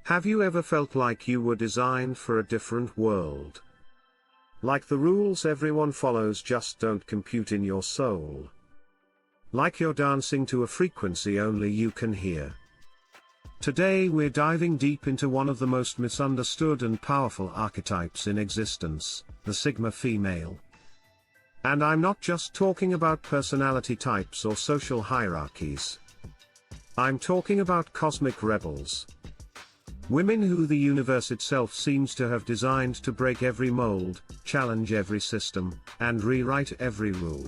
Have you ever felt like you were designed for a different world? Like the rules everyone follows just don't compute in your soul? Like you're dancing to a frequency only you can hear? Today we're diving deep into one of the most misunderstood and powerful archetypes in existence, the Sigma female. And I'm not just talking about personality types or social hierarchies. I'm talking about cosmic rebels. Women who the universe itself seems to have designed to break every mold, challenge every system, and rewrite every rule.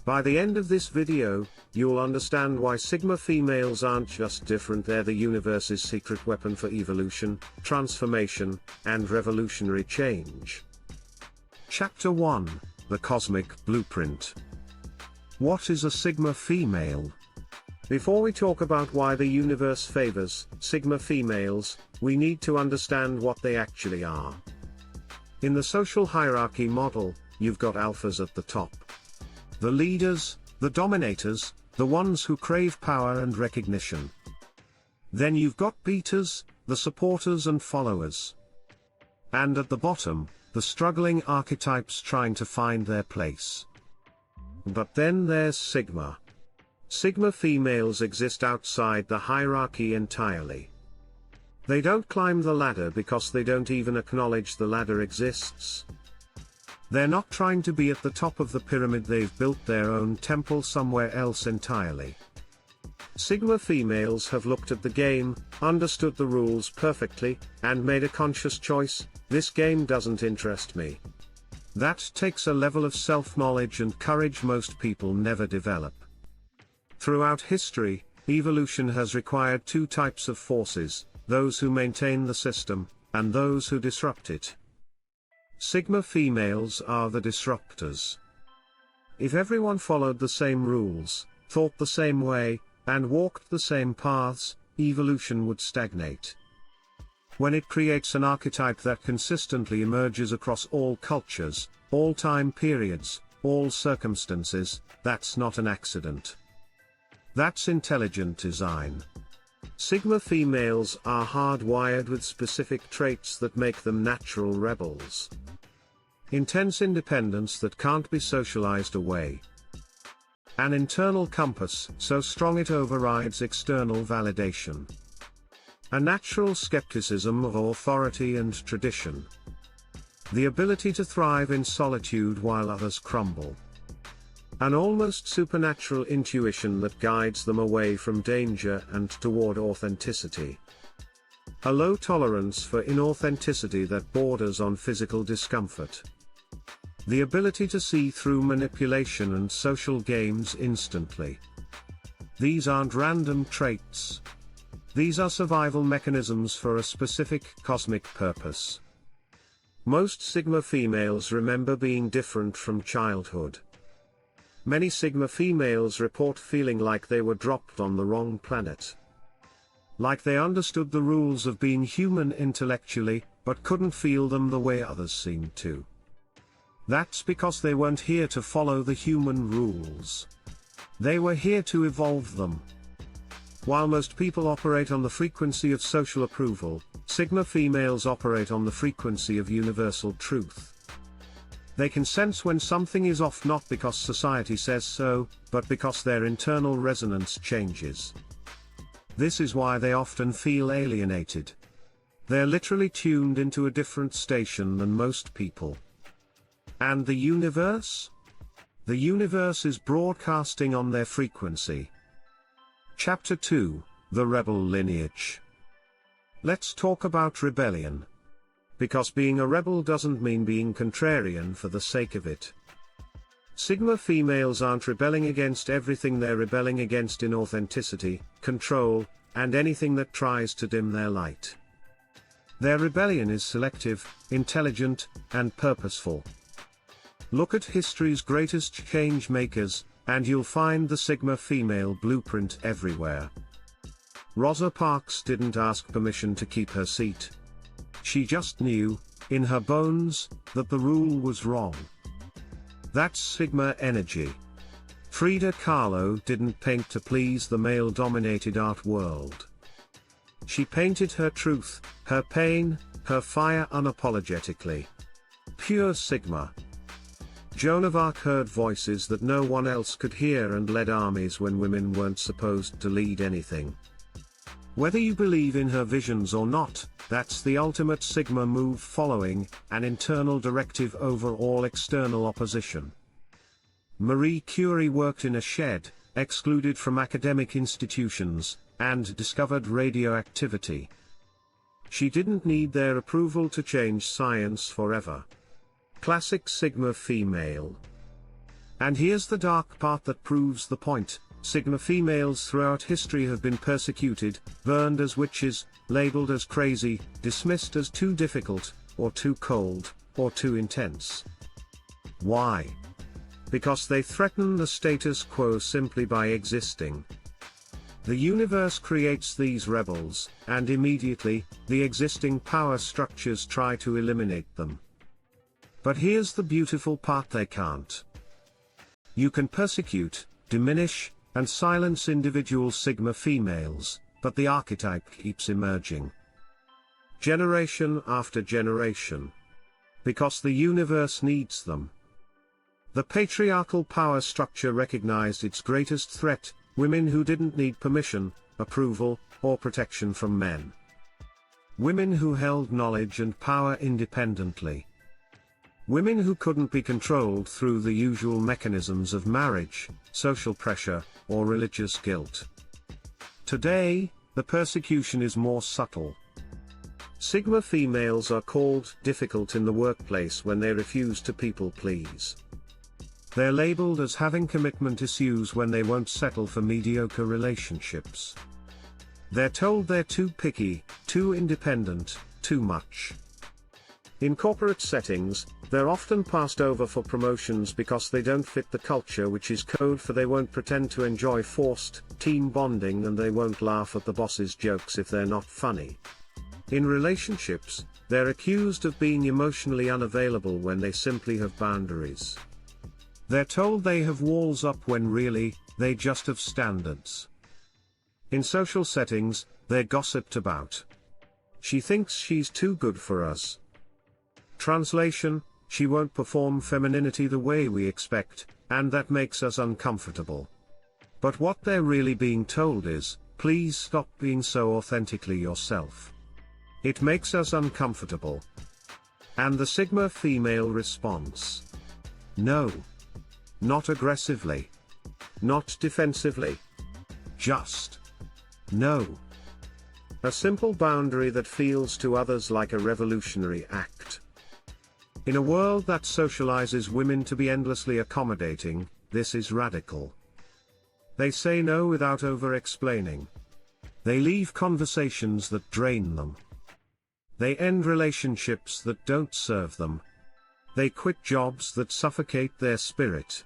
By the end of this video, you'll understand why Sigma females aren't just different, they're the universe's secret weapon for evolution, transformation, and revolutionary change. Chapter 1: The Cosmic Blueprint. What is a Sigma female? Before we talk about why the universe favors Sigma females, we need to understand what they actually are. In the social hierarchy model, you've got alphas at the top. The leaders, the dominators, the ones who crave power and recognition. Then you've got betas, the supporters and followers. And at the bottom, the struggling archetypes trying to find their place. But then there's Sigma. Sigma females exist outside the hierarchy entirely. They don't climb the ladder because they don't even acknowledge the ladder exists. They're not trying to be at the top of the pyramid, they've built their own temple somewhere else entirely. Sigma females have looked at the game, understood the rules perfectly, and made a conscious choice: this game doesn't interest me. That takes a level of self-knowledge and courage most people never develop. Throughout history, evolution has required two types of forces: those who maintain the system, and those who disrupt it. Sigma females are the disruptors. If everyone followed the same rules, thought the same way, and walked the same paths, evolution would stagnate. When it creates an archetype that consistently emerges across all cultures, all time periods, all circumstances, that's not an accident. That's intelligent design. Sigma females are hardwired with specific traits that make them natural rebels. Intense independence that can't be socialized away. An internal compass so strong it overrides external validation. A natural skepticism of authority and tradition. The ability to thrive in solitude while others crumble. An almost supernatural intuition that guides them away from danger and toward authenticity. A low tolerance for inauthenticity that borders on physical discomfort. The ability to see through manipulation and social games instantly. These aren't random traits. These are survival mechanisms for a specific cosmic purpose. Most Sigma females remember being different from childhood. Many Sigma females report feeling like they were dropped on the wrong planet. Like they understood the rules of being human intellectually, but couldn't feel them the way others seemed to. That's because they weren't here to follow the human rules. They were here to evolve them. While most people operate on the frequency of social approval, Sigma females operate on the frequency of universal truth. They can sense when something is off, not because society says so, but because their internal resonance changes. This is why they often feel alienated. They're literally tuned into a different station than most people. And the universe? The universe is broadcasting on their frequency. Chapter 2: The Rebel Lineage. Let's talk about rebellion. Because being a rebel doesn't mean being contrarian for the sake of it. Sigma females aren't rebelling against everything, they're rebelling against inauthenticity, control, and anything that tries to dim their light. Their rebellion is selective, intelligent, and purposeful. Look at history's greatest change makers, and you'll find the Sigma female blueprint everywhere. Rosa Parks didn't ask permission to keep her seat. She just knew, in her bones, that the rule was wrong. That's Sigma energy. Frida Kahlo didn't paint to please the male-dominated art world. She painted her truth, her pain, her fire unapologetically. Pure Sigma. Joan of Arc heard voices that no one else could hear and led armies when women weren't supposed to lead anything. Whether you believe in her visions or not, that's the ultimate Sigma move, following an internal directive over all external opposition. Marie Curie worked in a shed, excluded from academic institutions, and discovered radioactivity. She didn't need their approval to change science forever. Classic Sigma female. And here's the dark part that proves the point. Sigma females throughout history have been persecuted, burned as witches, labeled as crazy, dismissed as too difficult, or too cold, or too intense. Why? Because they threaten the status quo simply by existing. The universe creates these rebels, and immediately, the existing power structures try to eliminate them. But here's the beautiful part: they can't. You can persecute, diminish, and silence individual Sigma females, but the archetype keeps emerging. Generation after generation. Because the universe needs them. The patriarchal power structure recognized its greatest threat: women who didn't need permission, approval, or protection from men. Women who held knowledge and power independently. Women who couldn't be controlled through the usual mechanisms of marriage, social pressure, or religious guilt. Today, the persecution is more subtle. Sigma females are called difficult in the workplace when they refuse to people please. They're labeled as having commitment issues when they won't settle for mediocre relationships. They're told they're too picky, too independent, too much. In corporate settings, they're often passed over for promotions because they don't fit the culture, which is code for they won't pretend to enjoy forced team bonding, and they won't laugh at the boss's jokes if they're not funny. In relationships, they're accused of being emotionally unavailable when they simply have boundaries. They're told they have walls up when really, they just have standards. In social settings, they're gossiped about. She thinks she's too good for us. Translation: she won't perform femininity the way we expect, and that makes us uncomfortable. But what they're really being told is, please stop being so authentically yourself. It makes us uncomfortable. And the Sigma female response: no. Not aggressively. Not defensively. Just no. A simple boundary that feels to others like a revolutionary act. In a world that socializes women to be endlessly accommodating, this is radical. They say no without over-explaining. They leave conversations that drain them. They end relationships that don't serve them. They quit jobs that suffocate their spirit.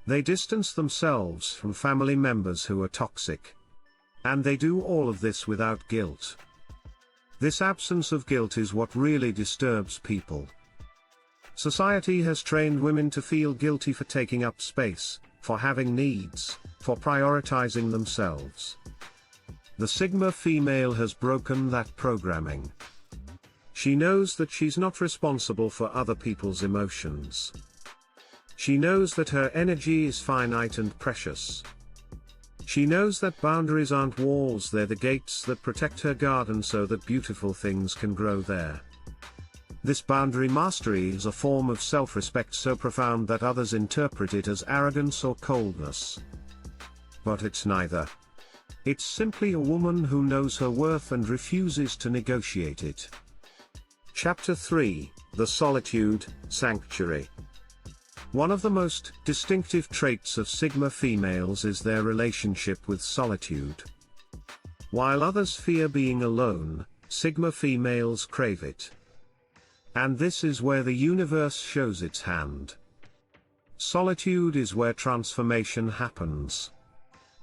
They distance themselves from family members who are toxic. And they do all of this without guilt. This absence of guilt is what really disturbs people. Society has trained women to feel guilty for taking up space, for having needs, for prioritizing themselves. The Sigma female has broken that programming. She knows that she's not responsible for other people's emotions. She knows that her energy is finite and precious. She knows that boundaries aren't walls, they're the gates that protect her garden so that beautiful things can grow there. This boundary mastery is a form of self-respect so profound that others interpret it as arrogance or coldness. But it's neither. It's simply a woman who knows her worth and refuses to negotiate it. Chapter 3: The Solitude Sanctuary. One of the most distinctive traits of Sigma females is their relationship with solitude. While others fear being alone, Sigma females crave it. And this is where the universe shows its hand. Solitude is where transformation happens.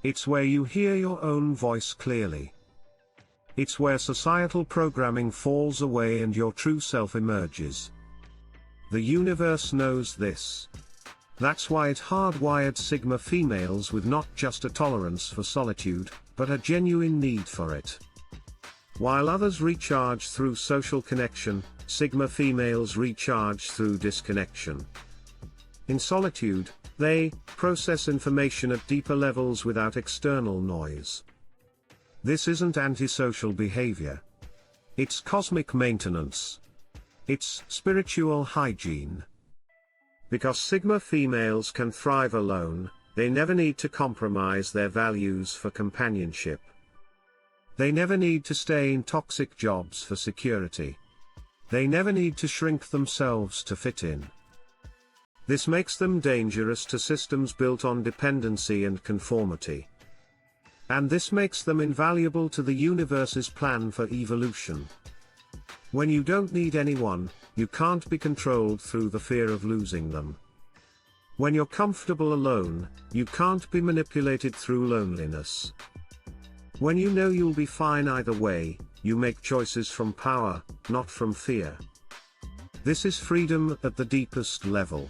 It's where you hear your own voice clearly. It's where societal programming falls away and your true self emerges. The universe knows this. That's why it hardwired Sigma females with not just a tolerance for solitude, but a genuine need for it. While others recharge through social connection, Sigma females recharge through disconnection. In solitude, they process information at deeper levels without external noise. This isn't antisocial behavior. It's cosmic maintenance. It's spiritual hygiene. Because Sigma females can thrive alone, they never need to compromise their values for companionship. They never need to stay in toxic jobs for security. They never need to shrink themselves to fit in. This makes them dangerous to systems built on dependency and conformity. And this makes them invaluable to the universe's plan for evolution. When you don't need anyone, you can't be controlled through the fear of losing them. When you're comfortable alone, you can't be manipulated through loneliness. When you know you'll be fine either way, you make choices from power, not from fear. This is freedom at the deepest level.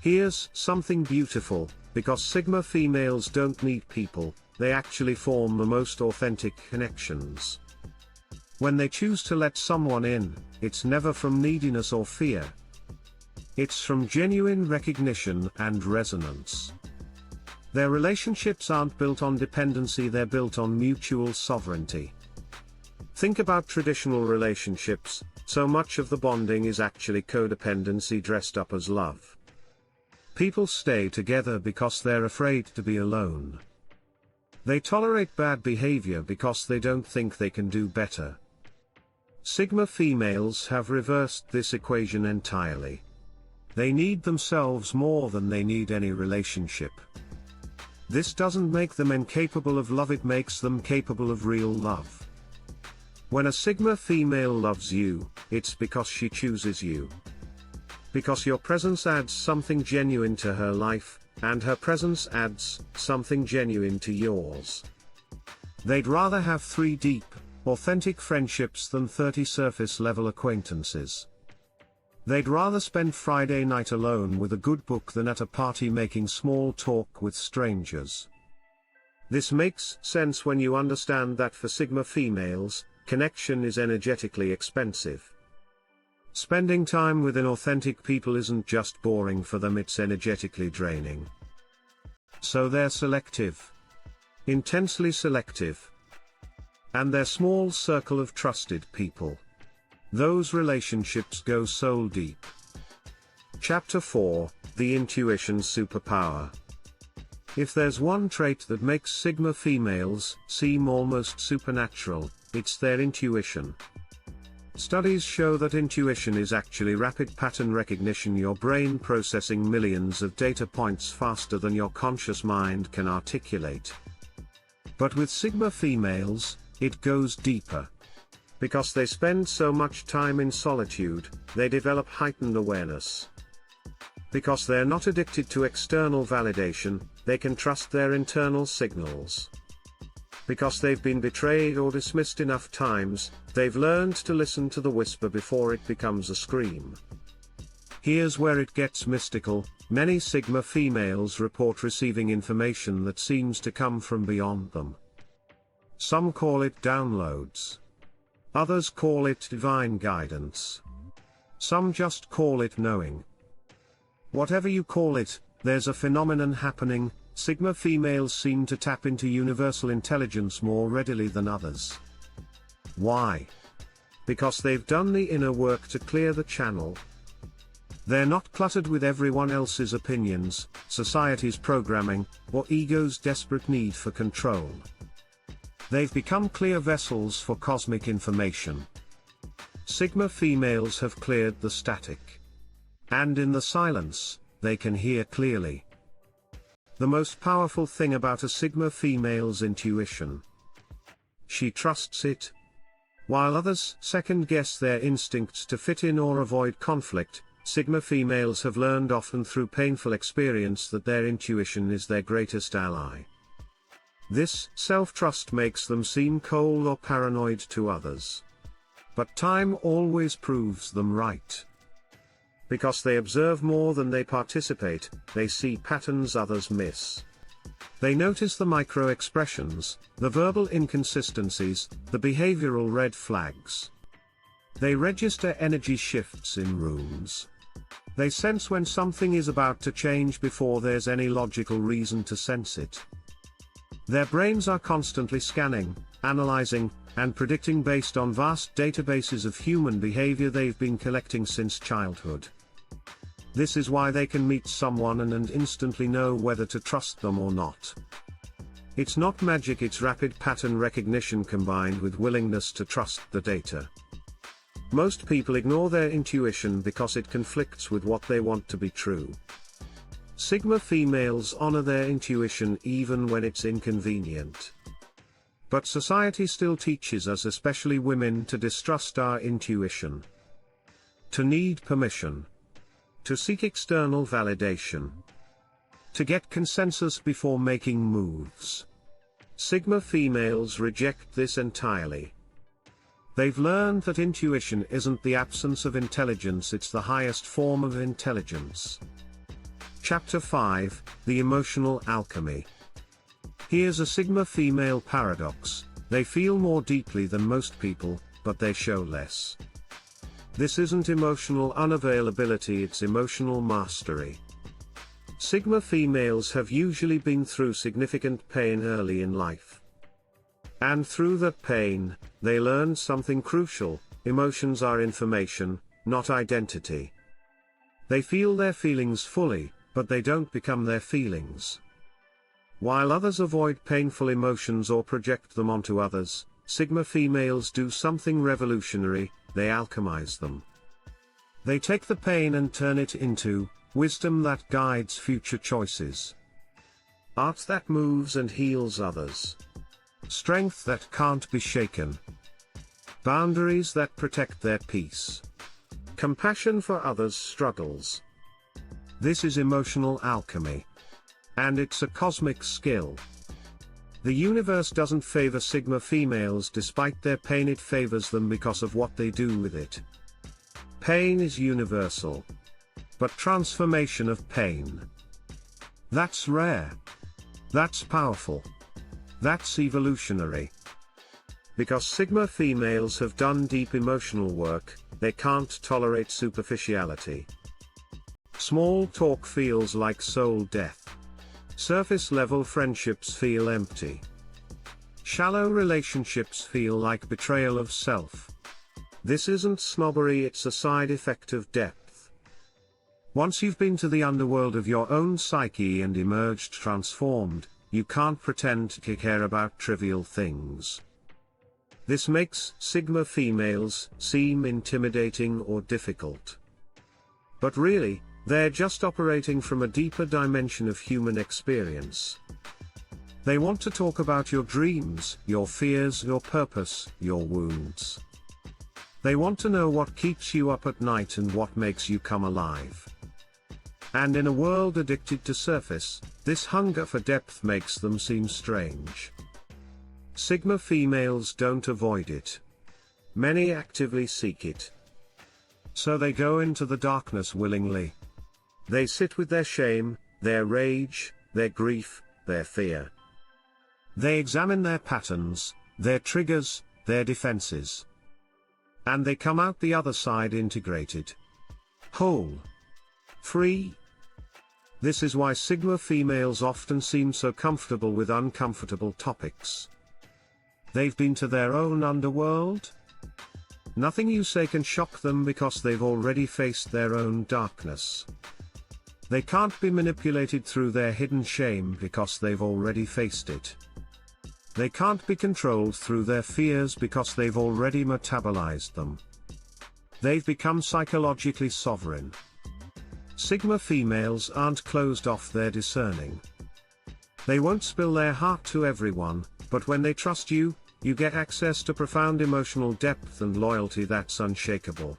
Here's something beautiful: because Sigma females don't need people, they actually form the most authentic connections. When they choose to let someone in, it's never from neediness or fear. It's from genuine recognition and resonance. Their relationships aren't built on dependency, they're built on mutual sovereignty. Think about traditional relationships, so much of the bonding is actually codependency dressed up as love. People stay together because they're afraid to be alone. They tolerate bad behavior because they don't think they can do better. Sigma females have reversed this equation entirely. They need themselves more than they need any relationship. This doesn't make them incapable of love, it makes them capable of real love. When a Sigma female loves you, it's because she chooses you. Because your presence adds something genuine to her life, and her presence adds something genuine to yours. They'd rather have 3 deep, authentic friendships than 30 surface-level acquaintances. They'd rather spend Friday night alone with a good book than at a party making small talk with strangers. This makes sense when you understand that for Sigma females, connection is energetically expensive. Spending time with inauthentic people isn't just boring for them, it's energetically draining. So they're selective. Intensely selective. And their small circle of trusted people. Those relationships go soul deep. Chapter 4, The Intuition Superpower. If there's one trait that makes Sigma females seem almost supernatural, it's their intuition. Studies show that intuition is actually rapid pattern recognition, your brain processing millions of data points faster than your conscious mind can articulate. But with Sigma females, it goes deeper. Because they spend so much time in solitude, they develop heightened awareness. Because they're not addicted to external validation, they can trust their internal signals. Because they've been betrayed or dismissed enough times, they've learned to listen to the whisper before it becomes a scream. Here's where it gets mystical: many Sigma females report receiving information that seems to come from beyond them. Some call it downloads. Others call it divine guidance. Some just call it knowing. Whatever you call it, there's a phenomenon happening. Sigma females seem to tap into universal intelligence more readily than others. Why? Because they've done the inner work to clear the channel. They're not cluttered with everyone else's opinions, society's programming, or ego's desperate need for control. They've become clear vessels for cosmic information. Sigma females have cleared the static. And in the silence, they can hear clearly. The most powerful thing about a Sigma female's intuition. She trusts it. While others second-guess their instincts to fit in or avoid conflict, Sigma females have learned, often through painful experience, that their intuition is their greatest ally. This self-trust makes them seem cold or paranoid to others. But time always proves them right. Because they observe more than they participate, they see patterns others miss. They notice the micro-expressions, the verbal inconsistencies, the behavioral red flags. They register energy shifts in rooms. They sense when something is about to change before there's any logical reason to sense it. Their brains are constantly scanning, analyzing, and predicting based on vast databases of human behavior they've been collecting since childhood. This is why they can meet someone and instantly know whether to trust them or not. It's not magic, it's rapid pattern recognition combined with willingness to trust the data. Most people ignore their intuition because it conflicts with what they want to be true. Sigma females honor their intuition even when it's inconvenient. But society still teaches us, especially women, to distrust our intuition, to need permission, to seek external validation, to get consensus before making moves. Sigma females reject this entirely. They've learned that intuition isn't the absence of intelligence, it's the highest form of intelligence. Chapter 5, The Emotional Alchemy. Here's a Sigma female paradox: they feel more deeply than most people, but they show less. This isn't emotional unavailability, it's emotional mastery. Sigma females have usually been through significant pain early in life. And through that pain, they learned something crucial: emotions are information, not identity. They feel their feelings fully, but they don't become their feelings. While others avoid painful emotions or project them onto others, Sigma females do something revolutionary: they alchemize them. They take the pain and turn it into wisdom that guides future choices, art that moves and heals others, strength that can't be shaken, boundaries that protect their peace, compassion for others' struggles. This is emotional alchemy. And it's a cosmic skill. The universe doesn't favor Sigma females despite their pain, it favors them because of what they do with it. Pain is universal. But transformation of pain, that's rare. That's powerful. That's evolutionary. Because Sigma females have done deep emotional work, they can't tolerate superficiality. Small talk feels like soul death. Surface-level friendships feel empty. Shallow relationships feel like betrayal of self. This isn't snobbery, it's a side effect of depth. Once you've been to the underworld of your own psyche and emerged transformed, you can't pretend to care about trivial things. This makes Sigma females seem intimidating or difficult. But really, they're just operating from a deeper dimension of human experience. They want to talk about your dreams, your fears, your purpose, your wounds. They want to know what keeps you up at night and what makes you come alive. And in a world addicted to surface, this hunger for depth makes them seem strange. Sigma females don't avoid it. Many actively seek it. So they go into the darkness willingly. They sit with their shame, their rage, their grief, their fear. They examine their patterns, their triggers, their defenses. And they come out the other side integrated. Whole. Free. This is why Sigma females often seem so comfortable with uncomfortable topics. They've been to their own underworld. Nothing you say can shock them because they've already faced their own darkness. They can't be manipulated through their hidden shame because they've already faced it. They can't be controlled through their fears because they've already metabolized them. They've become psychologically sovereign. Sigma females aren't closed off, they're discerning. They won't spill their heart to everyone, but when they trust you, you get access to profound emotional depth and loyalty that's unshakable.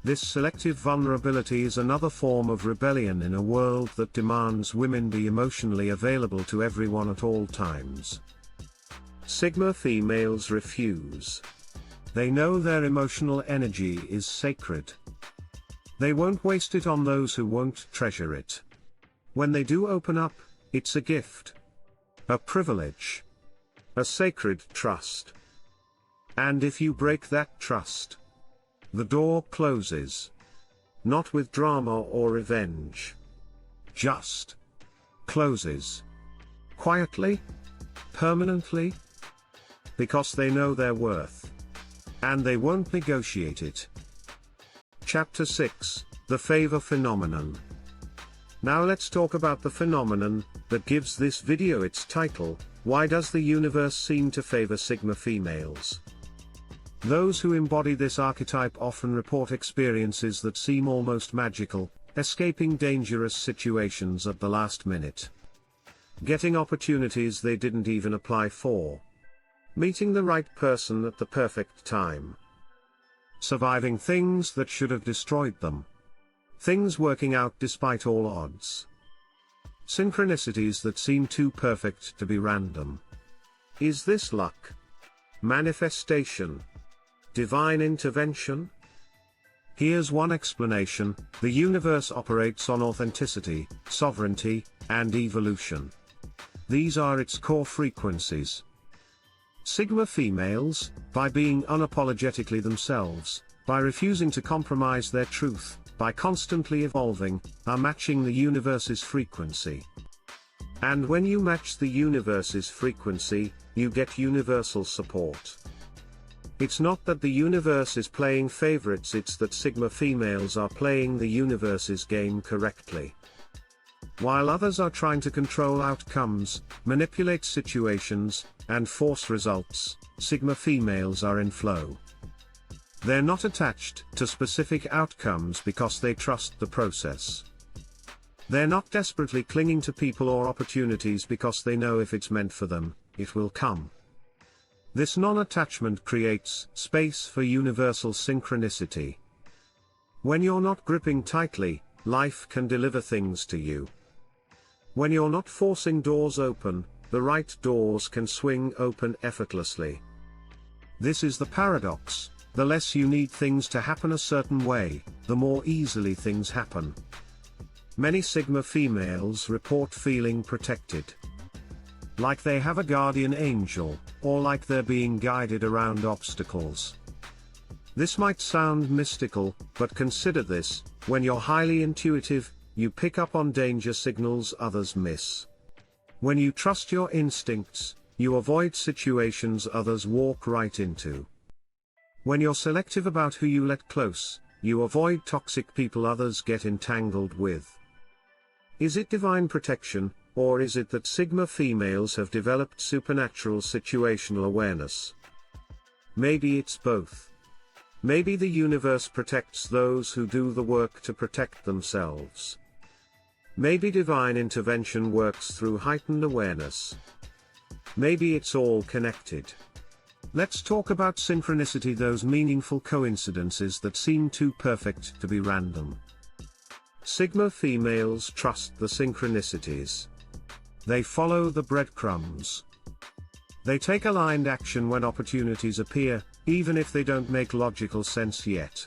This selective vulnerability is another form of rebellion in a world that demands women be emotionally available to everyone at all times. Sigma females refuse. They know their emotional energy is sacred. They won't waste it on those who won't treasure it. When they do open up, It's a gift. A privilege. A sacred trust. And if you break that trust, the door closes. Not with drama or revenge. Just closes. Quietly. Permanently. Because they know their worth. And they won't negotiate it. Chapter 6, The Favor Phenomenon. Now let's talk about the phenomenon that gives this video its title, Why Does the Universe Seem to Favor Sigma Females? Those who embody this archetype often report experiences that seem almost magical, escaping dangerous situations at the last minute. Getting opportunities they didn't even apply for. Meeting the right person at the perfect time. Surviving things that should have destroyed them. Things working out despite all odds. Synchronicities that seem too perfect to be random. Is this luck? Manifestation? Divine intervention? Here's one explanation: the universe operates on authenticity, sovereignty, and evolution. These are its core frequencies. Sigma females, by being unapologetically themselves, by refusing to compromise their truth, by constantly evolving, are matching the universe's frequency. And when you match the universe's frequency, you get universal support. It's not that the universe is playing favorites, it's that Sigma females are playing the universe's game correctly. While others are trying to control outcomes, manipulate situations, and force results, Sigma females are in flow. They're not attached to specific outcomes because they trust the process. They're not desperately clinging to people or opportunities because they know if it's meant for them, it will come. This non-attachment creates space for universal synchronicity. When you're not gripping tightly, life can deliver things to you. When you're not forcing doors open, the right doors can swing open effortlessly. This is the paradox: the less you need things to happen a certain way, the more easily things happen. Many Sigma females report feeling protected. Like they have a guardian angel, or like they're being guided around obstacles. This might sound mystical, but consider this: when you're highly intuitive, you pick up on danger signals others miss. When you trust your instincts, you avoid situations others walk right into. When you're selective about who you let close, you avoid toxic people others get entangled with. Is it divine protection, or is it that Sigma females have developed supernatural situational awareness? Maybe it's both. Maybe the universe protects those who do the work to protect themselves. Maybe divine intervention works through heightened awareness. Maybe it's all connected. Let's talk about synchronicity, those meaningful coincidences that seem too perfect to be random. Sigma females trust the synchronicities. They follow the breadcrumbs. They take aligned action when opportunities appear, even if they don't make logical sense yet.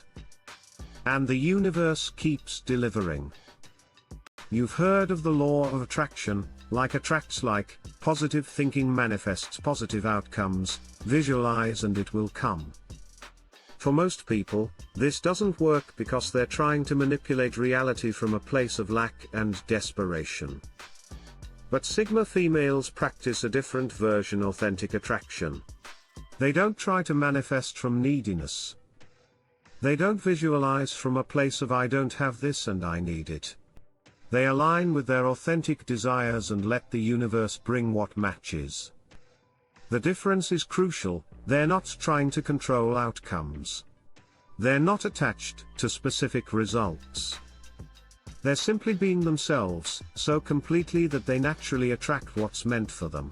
And the universe keeps delivering. You've heard of the law of attraction: like attracts like, positive thinking manifests positive outcomes, visualize and it will come. For most people, this doesn't work because they're trying to manipulate reality from a place of lack and desperation. But Sigma females practice a different version: authentic attraction. They don't try to manifest from neediness. They don't visualize from a place of I don't have this and I need it. They align with their authentic desires and let the universe bring what matches. The difference is crucial: they're not trying to control outcomes. They're not attached to specific results. They're simply being themselves, so completely that they naturally attract what's meant for them.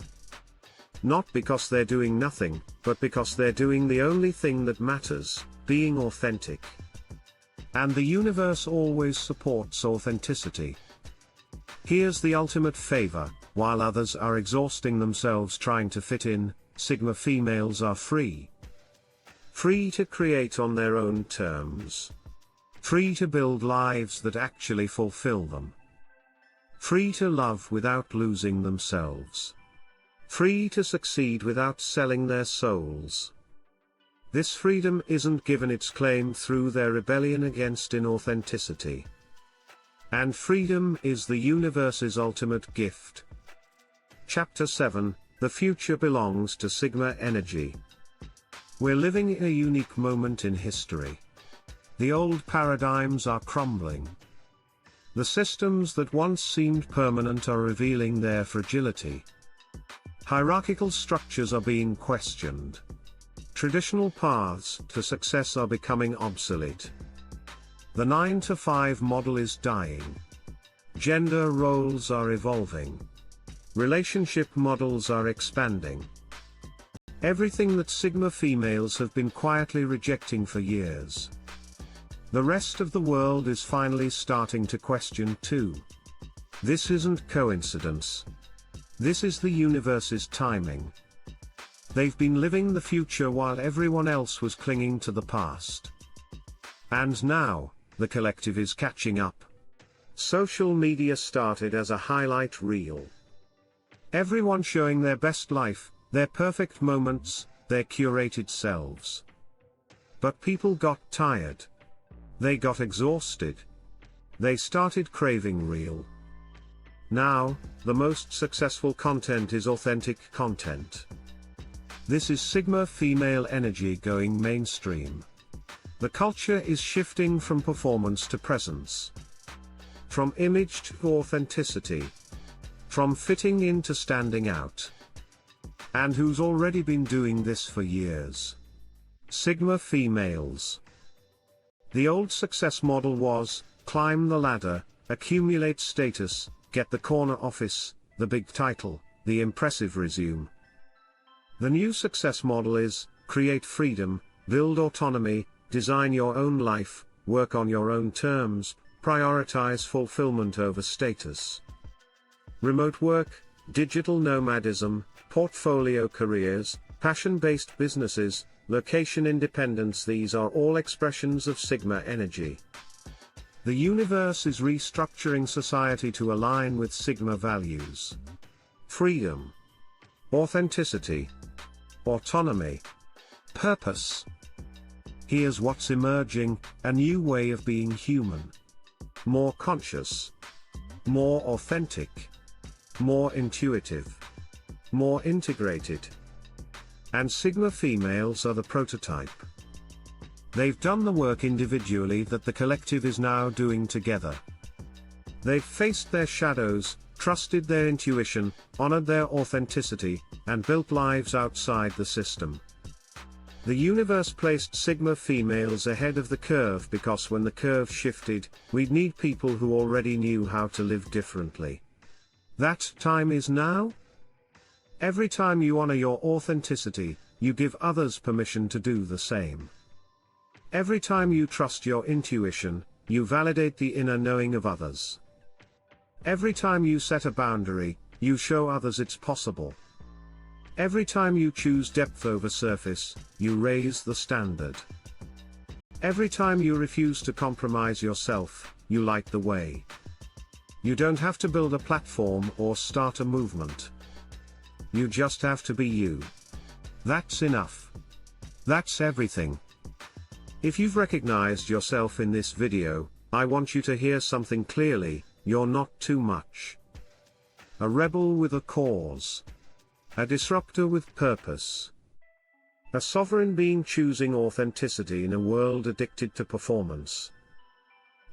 Not because they're doing nothing, but because they're doing the only thing that matters, being authentic. And the universe always supports authenticity. Here's the ultimate favor: while others are exhausting themselves trying to fit in, Sigma females are free. Free to create on their own terms. Free to build lives that actually fulfill them. Free to love without losing themselves. Free to succeed without selling their souls. This freedom isn't given its claim through their rebellion against inauthenticity. And freedom is the universe's ultimate gift. Chapter 7, The Future Belongs to Sigma Energy. We're living in a unique moment in history. The old paradigms are crumbling. The systems that once seemed permanent are revealing their fragility. Hierarchical structures are being questioned. Traditional paths to success are becoming obsolete. The 9-to-5 model is dying. Gender roles are evolving. Relationship models are expanding. Everything that Sigma females have been quietly rejecting for years. The rest of the world is finally starting to question too. This isn't coincidence. This is the universe's timing. They've been living the future while everyone else was clinging to the past. And now, the collective is catching up. Social media started as a highlight reel. Everyone showing their best life, their perfect moments, their curated selves. But people got tired. They got exhausted. They started craving real. Now, the most successful content is authentic content. This is Sigma female energy going mainstream. The culture is shifting from performance to presence. From image to authenticity. From fitting in to standing out. And who's already been doing this for years? Sigma females. The old success model was, climb the ladder, accumulate status, get the corner office, the big title, the impressive resume. The new success model is, create freedom, build autonomy, design your own life, work on your own terms, prioritize fulfillment over status. Remote work, digital nomadism, portfolio careers, passion-based businesses, location independence, these are all expressions of Sigma energy. The universe is restructuring society to align with Sigma values. Freedom. Authenticity. Autonomy. Purpose. Here's what's emerging, a new way of being human. More conscious. More authentic. More intuitive. More integrated. And Sigma females are the prototype. They've done the work individually that the collective is now doing together. They've faced their shadows, trusted their intuition, honored their authenticity, and built lives outside the system. The universe placed Sigma females ahead of the curve because when the curve shifted, we'd need people who already knew how to live differently. That time is now? Every time you honor your authenticity, you give others permission to do the same. Every time you trust your intuition, you validate the inner knowing of others. Every time you set a boundary, you show others it's possible. Every time you choose depth over surface, you raise the standard. Every time you refuse to compromise yourself, you light the way. You don't have to build a platform or start a movement. You just have to be you. That's enough. That's everything. If you've recognized yourself in this video, I want you to hear something clearly: you're not too much. A rebel with a cause. A disruptor with purpose. A sovereign being choosing authenticity in a world addicted to performance.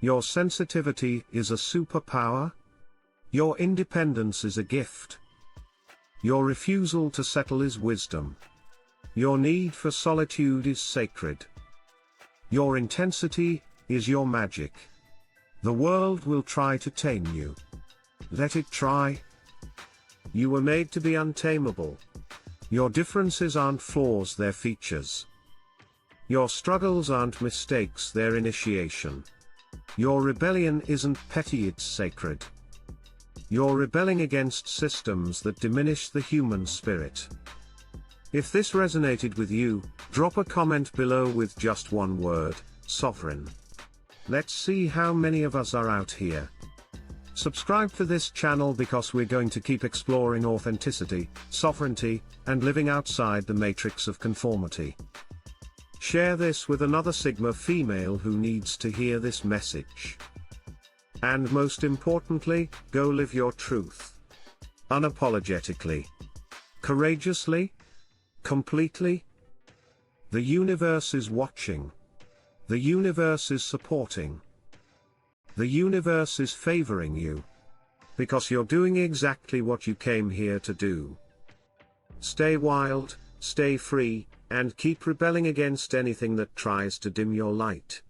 Your sensitivity is a superpower. Your independence is a gift. Your refusal to settle is wisdom. Your need for solitude is sacred. Your intensity is your magic. The world will try to tame you. Let it try. You were made to be untamable. Your differences aren't flaws, they're features. Your struggles aren't mistakes, they're initiation. Your rebellion isn't petty, it's sacred. You're rebelling against systems that diminish the human spirit. If this resonated with you, drop a comment below with just one word: sovereign. Let's see how many of us are out here. Subscribe to this channel because we're going to keep exploring authenticity, sovereignty, and living outside the matrix of conformity. Share this with another Sigma female who needs to hear this message. And most importantly, go live your truth. Unapologetically. Courageously. Completely. The universe is watching. The universe is supporting. The universe is favoring you. Because you're doing exactly what you came here to do. Stay wild, stay free, and keep rebelling against anything that tries to dim your light.